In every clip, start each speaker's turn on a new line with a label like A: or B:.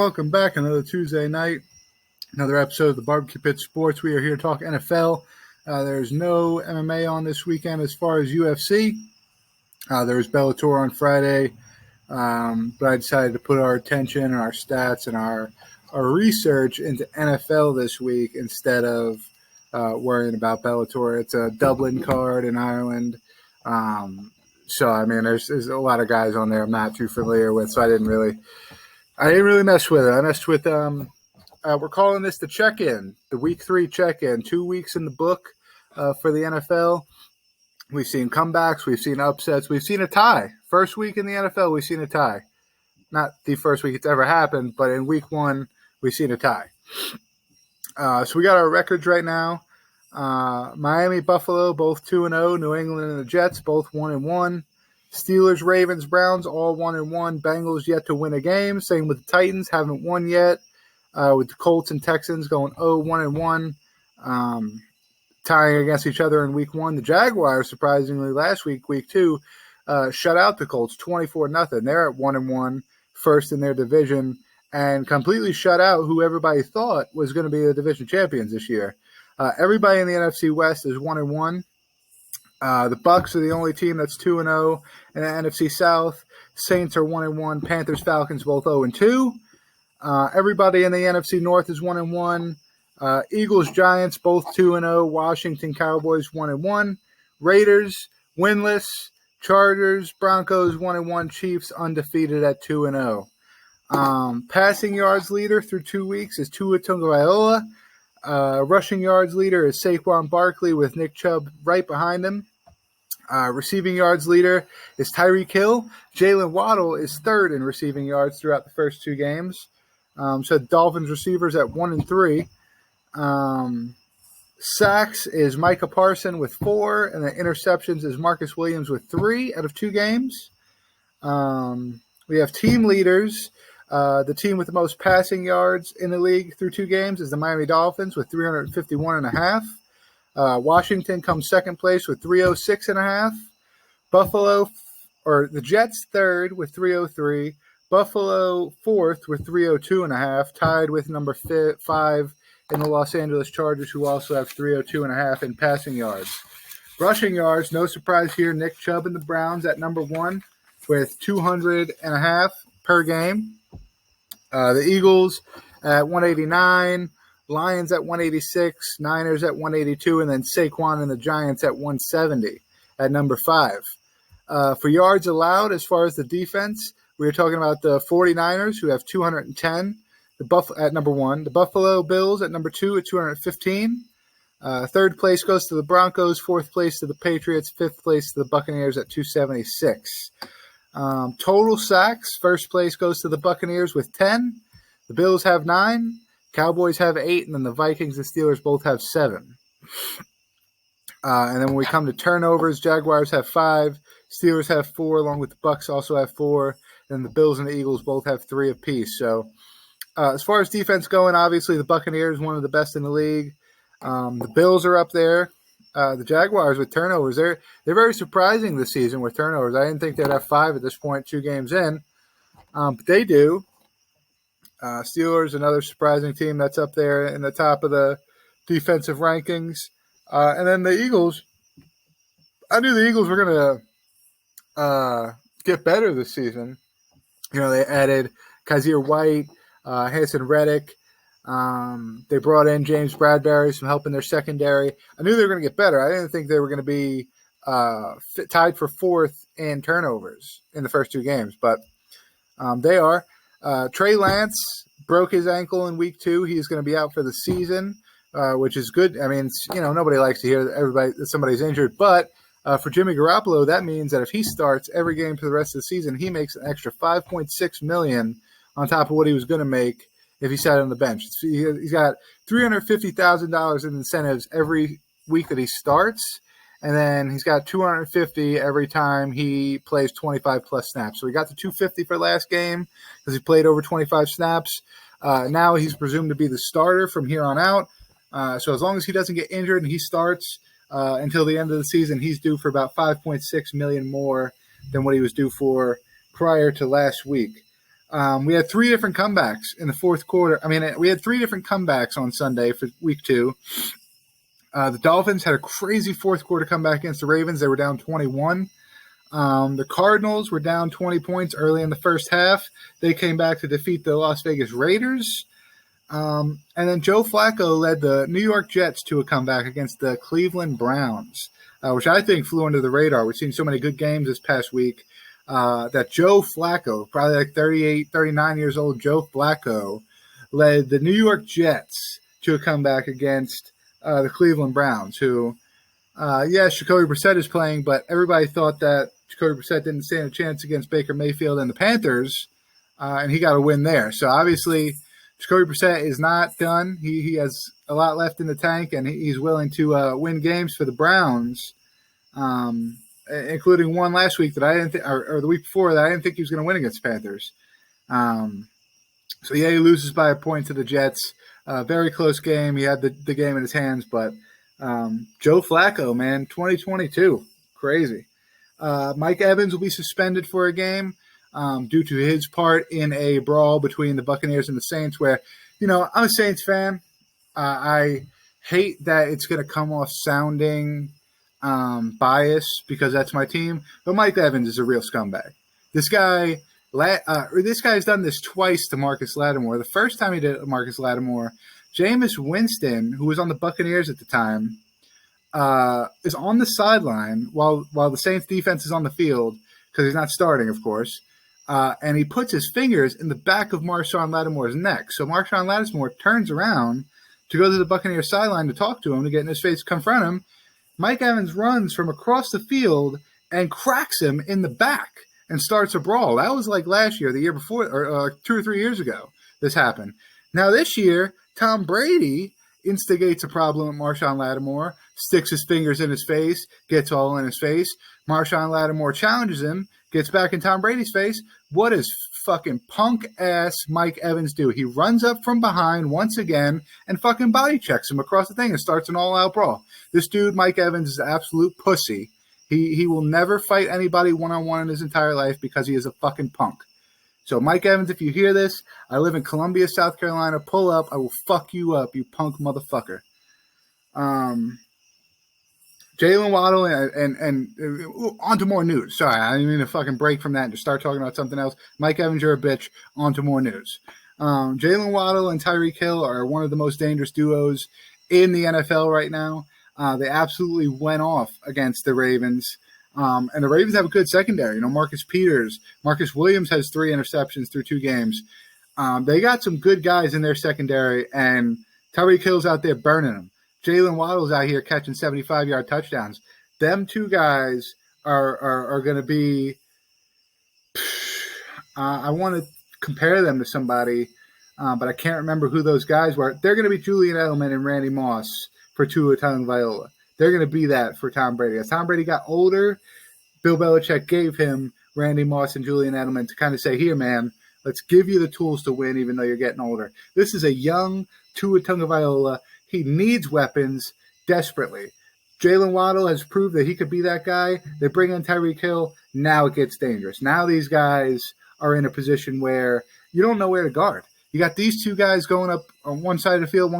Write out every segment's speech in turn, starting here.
A: Welcome back. Another Tuesday night, another episode of the Barbecue Pit Sports. We are here to talk NFL. There's no MMA on this weekend as far as UFC. There was Bellator on Friday, but I decided to put our attention, our stats, and our research into NFL this week instead of worrying about Bellator. It's a Dublin card in Ireland. There's a lot of guys on there I'm not too familiar with, so I didn't really mess with it. I messed with we're calling this the check-in, the week 3 check-in. 2 weeks in the book for the NFL. We've seen comebacks, we've seen upsets, we've seen a tie. First week in the NFL, we've seen a tie. Not the first week it's ever happened, but in week 1, we've seen a tie. So we got our records right now. Miami, Buffalo, both 2-0. New England and the Jets, both 1-1. Steelers, Ravens, Browns, all 1-1. Bengals yet to win a game. Same with the Titans, haven't won yet. With the Colts and Texans going 1-1. Tying against each other in week 1. The Jaguars, surprisingly, last week, week 2, shut out the Colts 24-0. They're at 1-1, first in their division, and completely shut out who everybody thought was going to be the division champions this year. Everybody in the NFC West is 1-1. The Bucs are the only team that's 2-0 in the NFC South. Saints are 1-1. Panthers, Falcons both 0-2. Everybody in the NFC North is 1-1. Eagles, Giants both 2-0. Washington, Cowboys 1-1. Raiders winless. Chargers, Broncos 1-1. Chiefs undefeated at 2-0. Passing yards leader through 2 weeks is Tua Tagovailoa. Rushing yards leader is Saquon Barkley with Nick Chubb right behind him. Receiving yards leader is Tyreek Hill. Jalen Waddle is third in receiving yards throughout the first 2 games. So Dolphins receivers at 1-3. Sacks is Micah Parson with 4, and the interceptions is Marcus Williams with 3 out of 2 games. We have team leaders. The team with the most passing yards in the league through 2 games is the Miami Dolphins with 351.5. Washington comes second place with 306.5. The Jets third with 303. Buffalo fourth with 302.5, tied with number 5 in the Los Angeles Chargers, who also have 302.5 in passing yards. Rushing yards, no surprise here. Nick Chubb and the Browns at number 1 with 200.5 per game. The Eagles at 189. Lions at 186, Niners at 182, and then Saquon and the Giants at 170 at number 5. For yards allowed, as far as the defense, we were talking about the 49ers, who have 210 at number 1. The Buffalo Bills at number 2 at 215. Third place goes to the Broncos, fourth place to the Patriots, fifth place to the Buccaneers at 276. Total sacks, first place goes to the Buccaneers with 10. The Bills have 9. Cowboys have 8, and then the Vikings and Steelers both have 7. And then when we come to turnovers, Jaguars have 5, Steelers have 4, along with the Bucs also have 4, and the Bills and the Eagles both have 3 apiece. So as far as defense going, obviously the Buccaneers, one of the best in the league. The Bills are up there. The Jaguars with turnovers, they're very surprising this season with turnovers. I didn't think they'd have 5 at this point, 2 games in, but they do. Steelers, another surprising team that's up there in the top of the defensive rankings. And then the Eagles, I knew the Eagles were going to get better this season. They added Kaiser White, Hassan Reddick. They brought in James Bradbury, some help in their secondary. I knew they were going to get better. I didn't think they were going to be tied for 4th in turnovers in the first 2 games, but they are. Trey Lance broke his ankle in week 2. He's going to be out for the season, which is good. I mean, nobody likes to hear that somebody's injured, but for Jimmy Garoppolo, that means that if he starts every game for the rest of the season, he makes an extra $5.6 million on top of what he was going to make if he sat on the bench. He's got $350,000 in incentives every week that he starts, and then he's got $250 every time he plays 25-plus snaps. So he got the $250 for last game because he played over 25 snaps. Now he's presumed to be the starter from here on out. So as long as he doesn't get injured and he starts until the end of the season, he's due for about $5.6 million more than what he was due for prior to last week. We had three different comebacks in the fourth quarter. I mean, we had three different comebacks on Sunday for week 2. The Dolphins had a crazy fourth quarter comeback against the Ravens. They were down 21. The Cardinals were down 20 points early in the first half. They came back to defeat the Las Vegas Raiders. And then Joe Flacco led the New York Jets to a comeback against the Cleveland Browns, which I think flew under the radar. We've seen so many good games this past week that Joe Flacco, probably like 38, 39 years old, Joe Flacco, led the New York Jets to a comeback against the Cleveland Browns, who, yes, Jacoby Brissett is playing, but everybody thought that Jacoby Brissett didn't stand a chance against Baker Mayfield and the Panthers, and he got a win there. So obviously, Jacoby Brissett is not done. He has a lot left in the tank, and he's willing to win games for the Browns, including one last week that I didn't think, or the week before that I didn't think he was going to win against the Panthers. So yeah, he loses by a point to the Jets. Very close game. He had the game in his hands, but Joe Flacco, man, 2022, crazy. Mike Evans will be suspended for a game due to his part in a brawl between the Buccaneers and the Saints where, I'm a Saints fan. I hate that it's going to come off sounding biased because that's my team, but Mike Evans is a real scumbag. This guy's done this twice to Marcus Lattimore. The first time he did it to Marcus Lattimore, Jameis Winston, who was on the Buccaneers at the time, is on the sideline while the Saints defense is on the field because he's not starting, of course. And he puts his fingers in the back of Marshawn Lattimore's neck. So Marshawn Lattimore turns around to go to the Buccaneers sideline to talk to him, to get in his face, confront him. Mike Evans runs from across the field and cracks him in the back and starts a brawl. That was like last year, the year before, or 2 or 3 years ago, this happened. Now this year, Tom Brady instigates a problem with Marshawn Lattimore, sticks his fingers in his face, gets all in his face. Marshawn Lattimore challenges him, gets back in Tom Brady's face. What does fucking punk-ass Mike Evans do? He runs up from behind once again and fucking body checks him across the thing and starts an all-out brawl. This dude, Mike Evans, is an absolute pussy. He will never fight anybody one-on-one in his entire life because he is a fucking punk. So, Mike Evans, if you hear this, I live in Columbia, South Carolina. Pull up. I will fuck you up, you punk motherfucker. Jalen Waddle and on to more news. Sorry, I didn't mean to fucking break from that and just start talking about something else. Mike Evans, you're a bitch. On to more news. Jalen Waddle and Tyreek Hill are one of the most dangerous duos in the NFL right now. They absolutely went off against the Ravens. And the Ravens have a good secondary. Marcus Peters. Marcus Williams has 3 interceptions through 2 games. They got some good guys in their secondary, and Tyreek Hill's out there burning them. Jalen Waddle's out here catching 75-yard touchdowns. Them 2 guys are going to be I want to compare them to somebody, but I can't remember who those guys were. They're going to be Julian Edelman and Randy Moss for Tua Tagovailoa. They're going to be that for Tom Brady. As Tom Brady got older, Bill Belichick gave him Randy Moss and Julian Edelman to kind of say, here, man, let's give you the tools to win even though you're getting older. This is a young Tua Tagovailoa. He needs weapons desperately. Jalen Waddle has proved that he could be that guy. They bring in Tyreek Hill. Now it gets dangerous. Now these guys are in a position where you don't know where to guard. You got these 2 guys going up on one side of the field,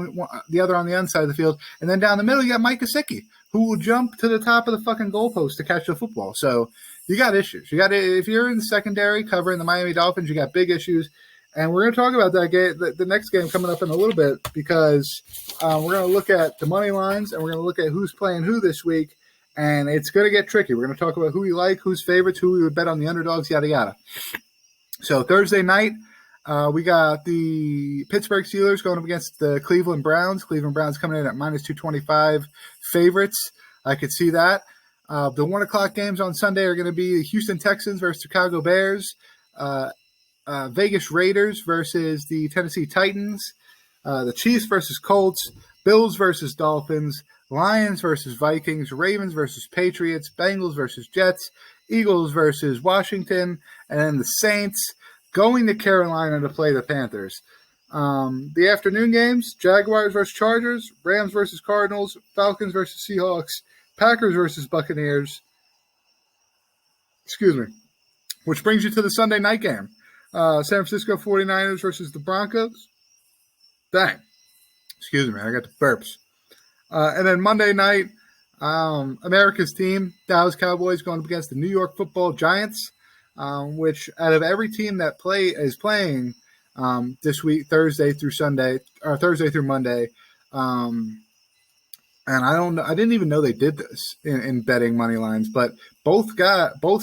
A: the other on the other side of the field, and then down the middle you got Mike Gesicki, who will jump to the top of the fucking goalpost to catch the football. So you got issues. If you're in the secondary covering the Miami Dolphins, you got big issues. And we're going to talk about that game, the next game coming up in a little bit, because we're going to look at the money lines and we're going to look at who's playing who this week. And it's going to get tricky. We're going to talk about who we like, who's favorites, who we would bet on the underdogs, yada, yada. So Thursday night, we got the Pittsburgh Steelers going up against the Cleveland Browns. Cleveland Browns coming in at minus 225 favorites. I could see that. The 1 o'clock games on Sunday are going to be the Houston Texans versus Chicago Bears. Vegas Raiders versus the Tennessee Titans, the Chiefs versus Colts, Bills versus Dolphins, Lions versus Vikings, Ravens versus Patriots, Bengals versus Jets, Eagles versus Washington, and then the Saints going to Carolina to play the Panthers. The afternoon games, Jaguars versus Chargers, Rams versus Cardinals, Falcons versus Seahawks, Packers versus Buccaneers. Excuse me. Which brings you to the Sunday night game. San Francisco 49ers versus the Broncos. Dang. Excuse me, I got the burps. And then Monday night, America's team, Dallas Cowboys, going up against the New York Football Giants, which out of every team that is playing this week, Thursday through Monday, and I didn't even know they did this in betting money lines, but both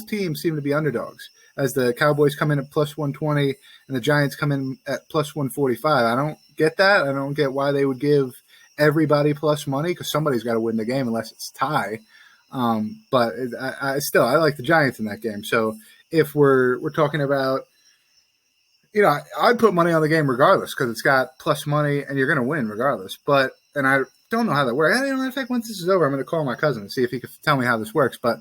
A: teams seem to be underdogs, as the Cowboys come in at plus 120 and the Giants come in at plus 145. I don't get that. I don't get why they would give everybody plus money, because somebody's got to win the game unless it's tie. But I like the Giants in that game. So if we're talking about, I'd put money on the game regardless, because it's got plus money and you're going to win regardless. And I don't know how that works. In fact, once this is over, I'm going to call my cousin and see if he can tell me how this works. But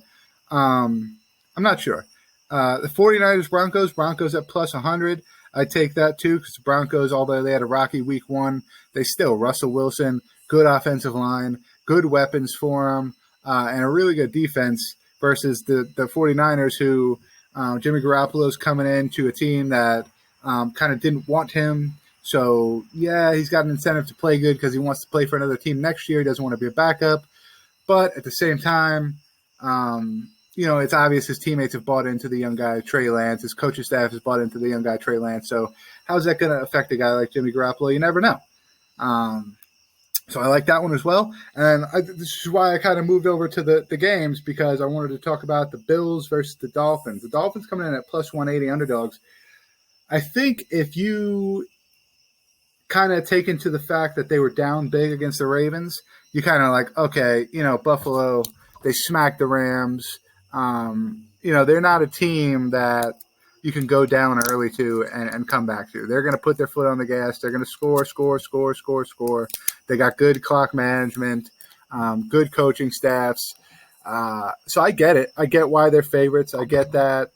A: I'm not sure. The 49ers, Broncos at plus 100. I take that too, because the Broncos, although they had a rocky week one, they still, Russell Wilson, good offensive line, good weapons for them, and a really good defense versus the 49ers, who Jimmy Garoppolo's coming into a team that kind of didn't want him. So, yeah, he's got an incentive to play good because he wants to play for another team next year. He doesn't want to be a backup. But at the same time, it's obvious his teammates have bought into the young guy, Trey Lance. His coaching staff has bought into the young guy, Trey Lance. So how's that going to affect a guy like Jimmy Garoppolo? You never know. So I like that one as well. And this is why I kind of moved over to the games, because I wanted to talk about the Bills versus the Dolphins. The Dolphins coming in at plus 180 underdogs. I think if you kind of take into the fact that they were down big against the Ravens, you kind of like, okay, Buffalo, they smacked the Rams. They're not a team that you can go down early to and come back to. They're going to put their foot on the gas. They're going to score. They got good clock management, good coaching staffs. So I get it. I get why they're favorites. I get that,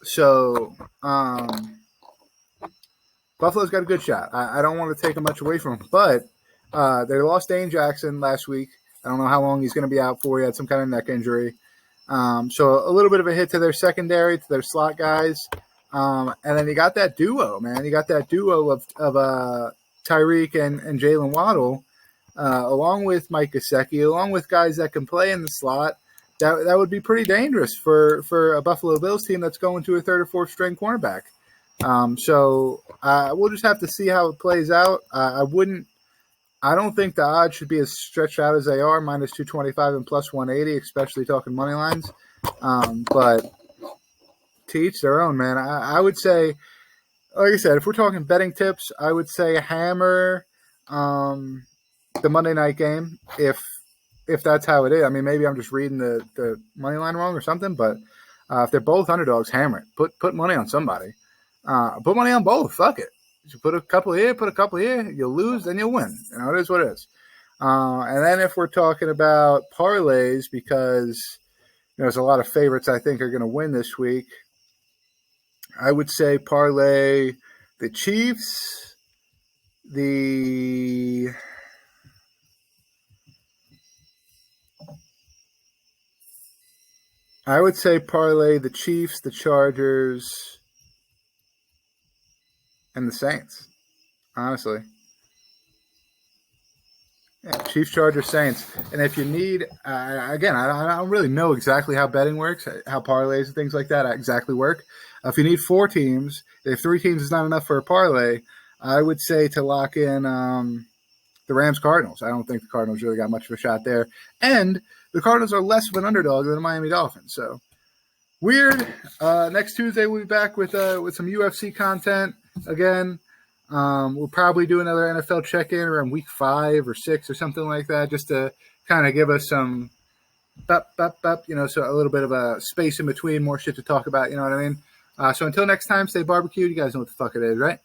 A: So Buffalo's got a good shot. I don't want to take much away from them, but they lost Dane Jackson last week. I don't know how long he's going to be out for. He had some kind of neck injury. So a little bit of a hit to their secondary, to their slot guys. And then you got that duo, man. You got that duo of Tyreek and Jalen Waddle, along with Mike Gesicki, along with guys that can play in the slot. That would be pretty dangerous for a Buffalo Bills team that's going to a third or fourth string cornerback. So we'll just have to see how it plays out. I don't think the odds should be as stretched out as they are, minus 225 and plus 180, especially talking money lines. But to each their own, man. I would say, like I said, if we're talking betting tips, I would say hammer the Monday night game if that's how it is. I mean, maybe I'm just reading the money line wrong or something, but if they're both underdogs, hammer it. Put money on somebody. Put money on both. Fuck it. You put a couple here, you'll lose, then you'll win. It is what it is. And then if we're talking about parlays, because there's a lot of favorites I think are going to win this week, I would say parlay the Chiefs, the Chargers, and the Saints, honestly. Yeah, Chiefs, Chargers, Saints. And if you need, again, I don't really know exactly how betting works, how parlays and things like that exactly work. If you need 4 teams, if 3 teams is not enough for a parlay, I would say to lock in the Rams-Cardinals. I don't think the Cardinals really got much of a shot there. And the Cardinals are less of an underdog than the Miami Dolphins. So, weird. Next Tuesday, we'll be back with some UFC content. Again, we'll probably do another NFL check-in around week 5 or 6 or something like that, just to kind of give us some so a little bit of a space in between, more shit to talk about, you know what I mean? So until next time, stay barbecued. You guys know what the fuck it is, right?